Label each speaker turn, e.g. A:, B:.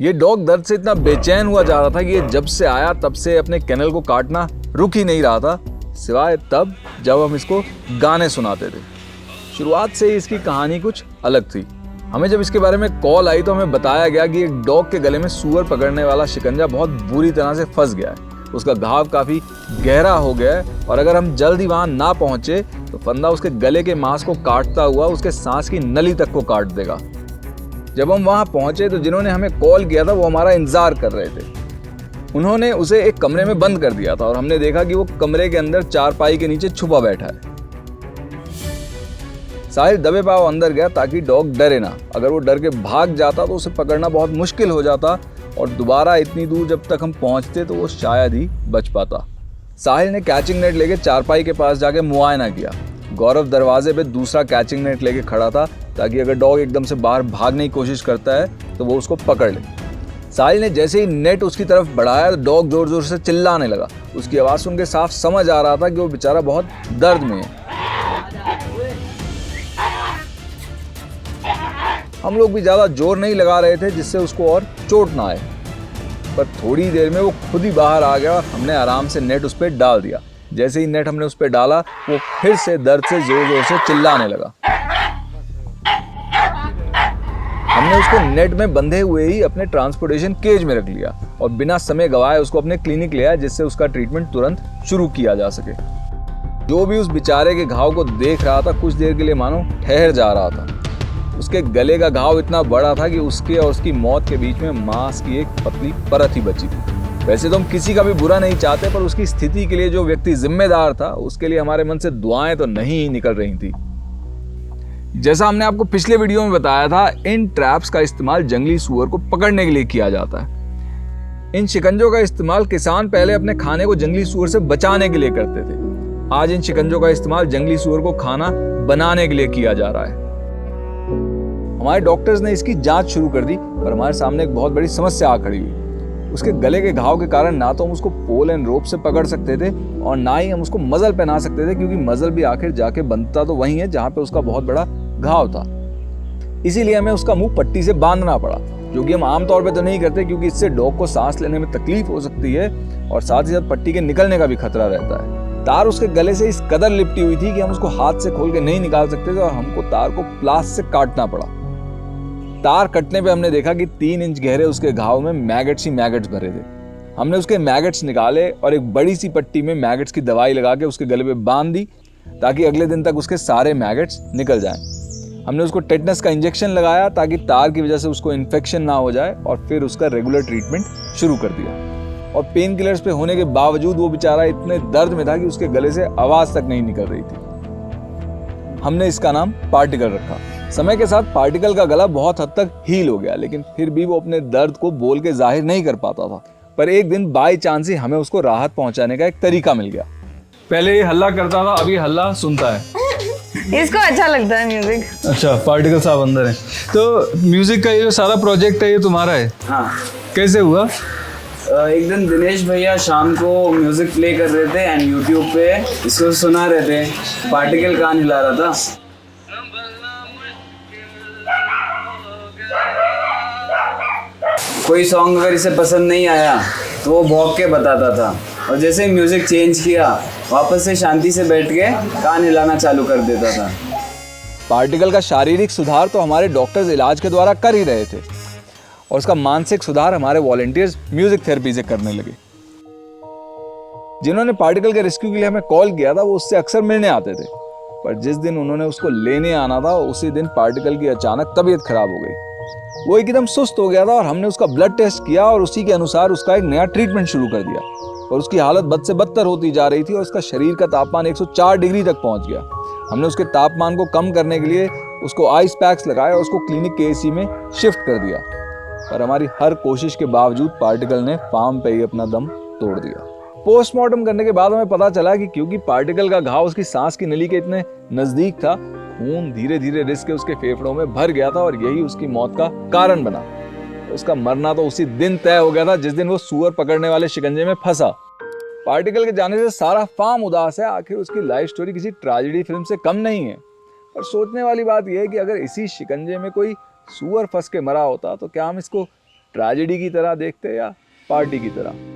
A: ये डॉग दर्द से इतना बेचैन हुआ जा रहा था कि ये जब से आया तब से अपने कैनल को काटना रुक ही नहीं रहा था, सिवाय तब जब हम इसको गाने सुनाते थे। शुरुआत से ही इसकी कहानी कुछ अलग थी। हमें जब इसके बारे में कॉल आई तो हमें बताया गया कि एक डॉग के गले में सूअर पकड़ने वाला शिकंजा बहुत बुरी तरह से फंस गया है। उसका घाव काफी गहरा हो गया है और अगर हम जल्द ही वहां ना पहुंचे तो फंदा उसके गले के मांस को काटता हुआ उसके सांस की नली तक को काट देगा। जब हम वहां पहुंचे तो जिन्होंने हमें कॉल किया था वो हमारा इंतजार कर रहे थे। उन्होंने उसे एक कमरे में बंद कर दिया था और हमने देखा कि वो कमरे के अंदर चारपाई के नीचे छुपा बैठा है। साहिल दबे पांव अंदर गया ताकि डॉग डरे ना। अगर वो डर के भाग जाता तो उसे पकड़ना बहुत मुश्किल हो जाता और दोबारा इतनी दूर जब तक हम पहुंचते तो वो शायद ही बच पाता। साहिल ने कैचिंग नेट लेके चारपाई के पास जाके मुआयना किया। गौरव दरवाजे पे दूसरा कैचिंग नेट लेके खड़ा था ताकि अगर डॉग एकदम से बाहर भागने की कोशिश करता है तो वो उसको पकड़ ले। साहिल ने जैसे ही नेट उसकी तरफ बढ़ाया तो डॉग जोर जोर से चिल्लाने लगा। उसकी आवाज़ सुन के साफ समझ आ रहा था कि वो बेचारा बहुत दर्द में है। हम लोग भी ज़्यादा जोर नहीं लगा रहे थे जिससे उसको और चोट ना आए, पर थोड़ी देर में वो खुद ही बाहर आ गया और हमने आराम से नेट उस पर डाल दिया। जैसे ही नेट हमने उस पर डाला वो फिर से दर्द से जोर जोर से चिल्लाने लगा। हमने उसको नेट में बंधे हुए ही अपने ट्रांसपोर्टेशन केज में रख लिया और बिना समय गवाए उसको अपने क्लिनिक ले आया जिससे उसका ट्रीटमेंट तुरंत शुरू किया जा सके। जो भी उस बेचारे के घाव को देख रहा था कुछ देर के लिए मानो ठहर जा रहा था। उसके गले का घाव इतना बड़ा था कि उसके और उसकी मौत के बीच में मांस की एक पतली परत ही बची थी। वैसे तो हम किसी का भी बुरा नहीं चाहते, पर उसकी स्थिति के लिए जो व्यक्ति जिम्मेदार था उसके लिए हमारे मन से दुआएं तो नहीं निकल रही थी। जैसा हमने आपको पिछले वीडियो में बताया था, इन ट्रैप्स का इस्तेमाल जंगली सूअर को पकड़ने के लिए किया जाता है। इन शिकंजों का इस्तेमाल किसान पहले अपने खाने को जंगली सूअर से बचाने के लिए करते थे। आज इन शिकंजों का इस्तेमाल जंगली सूअर को खाना बनाने के लिए किया जा रहा है। हमारे डॉक्टर्स ने इसकी जांच शुरू कर दी, पर हमारे सामने एक बहुत बड़ी समस्या आ खड़ी हुई। उसके गले के घाव के कारण ना तो हम उसको पोल एंड रोप से पकड़ सकते थे और ना ही हम उसको मजल पहना सकते थे, क्योंकि मजल भी आखिर जाके बनता तो वहीं है जहाँ पे उसका बहुत बड़ा घाव था। इसीलिए हमें उसका मुंह पट्टी से बांधना पड़ा, जो कि हम आमतौर पे तो नहीं करते क्योंकि इससे डॉग को सांस लेने में तकलीफ हो सकती है और साथ ही साथ पट्टी के निकलने का भी खतरा रहता है। तार उसके गले से इस कदर लिपटी हुई थी कि हम उसको हाथ से खोल के नहीं निकाल सकते थे और हमको तार को प्लास से काटना पड़ा। तार कटने पे हमने देखा कि 3 इंच गहरे उसके घाव में मैगट्स ही मैगट्स भरे थे। हमने उसके मैगट्स निकाले और एक बड़ी सी पट्टी में मैगट्स की दवाई लगा के उसके गले पे बांध दी ताकि अगले दिन तक उसके सारे मैगट्स निकल जाएं। हमने उसको टेटनस का इंजेक्शन लगाया ताकि तार की वजह से उसको इन्फेक्शन ना हो जाए और फिर उसका रेगुलर ट्रीटमेंट शुरू कर दिया। और पेन किलर्स पे होने के बावजूद वो बेचारा इतने दर्द में था कि उसके गले से आवाज़ तक नहीं निकल रही थी। हमने इसका नाम पार्टिकल रखा। समय के साथ पार्टिकल का गला बहुत हद तक हील हो गया, लेकिन फिर भी वो अपने दर्द को बोल के जाहिर नहीं कर पाता था। पर एक दिन बाई चांस ही हमें उसको राहत पहुंचाने का एक तरीका मिल गया। पहले ये हल्ला करता था, अभी हल्ला सुनता है।
B: इसको अच्छा लगता है म्यूजिक।
A: अच्छा, पार्टिकल साहब अंदर है। तो म्यूजिक का ये जो सारा प्रोजेक्ट है ये तुम्हारा है?
C: हाँ।
A: कैसे हुआ?
C: एक दिन दिनेश भैया शाम को म्यूजिक प्ले कर रहे थे एंड यूट्यूब पे इसको सुना रहे थे। पार्टिकल कान हिला रहा था। कोई सॉन्ग अगर इसे पसंद नहीं आया तो वो भौंक के बताता था और जैसे ही म्यूजिक चेंज किया वापस से शांति से बैठ के कान हिलाना चालू कर देता था।
A: पार्टिकल का शारीरिक सुधार तो हमारे डॉक्टर्स इलाज के द्वारा कर ही रहे थे और उसका मानसिक सुधार हमारे वॉलंटियर्स म्यूजिक थेरेपी से करने लगे। जिन्होंने पार्टिकल के रेस्क्यू के लिए हमें कॉल किया था वो उससे अक्सर मिलने आते थे, पर जिस दिन उन्होंने उसको लेने आना था उसी दिन पार्टिकल की अचानक तबीयत खराब हो गई। वो एकदम सुस्त हो गया था और हमने उसका ब्लड टेस्ट किया और उसी के अनुसार उसका एक नया ट्रीटमेंट शुरू कर दिया। और उसकी हालत बद से बदतर होती जा रही थी और उसका शरीर का तापमान 104 डिग्री तक पहुंच गया। हमने उसके तापमान को कम करने के लिए उसको आइस पैक्स लगाए और उसको क्लिनिक के एसी में शिफ्ट कर दिया। पर हमारी हर कोशिश के बावजूद पार्टिकल ने फार्म पे ही अपना दम तोड़ दिया। पोस्टमार्टम करने के बाद हमें पता चला कि क्योंकि पार्टिकल का घाव उसकी सांस की नली के इतने नजदीक था, खून धीरे धीरे रिस के उसके फेफड़ों में भर गया था और यही उसकी मौत का कारण बना। उसका मरना तो उसी दिन तय हो गया था जिस दिन वो सूअर पकड़ने वाले शिकंजे में फंसा। पार्टिकल के जाने से सारा फार्म उदास है। आखिर उसकी लाइफ स्टोरी किसी ट्रेजेडी फिल्म से कम नहीं है। पर सोचने वाली बात यह है कि अगर इसी शिकंजे में कोई सूअर फंस के मरा होता तो क्या हम इसको ट्रेजेडी की तरह देखते या पार्टी की तरह?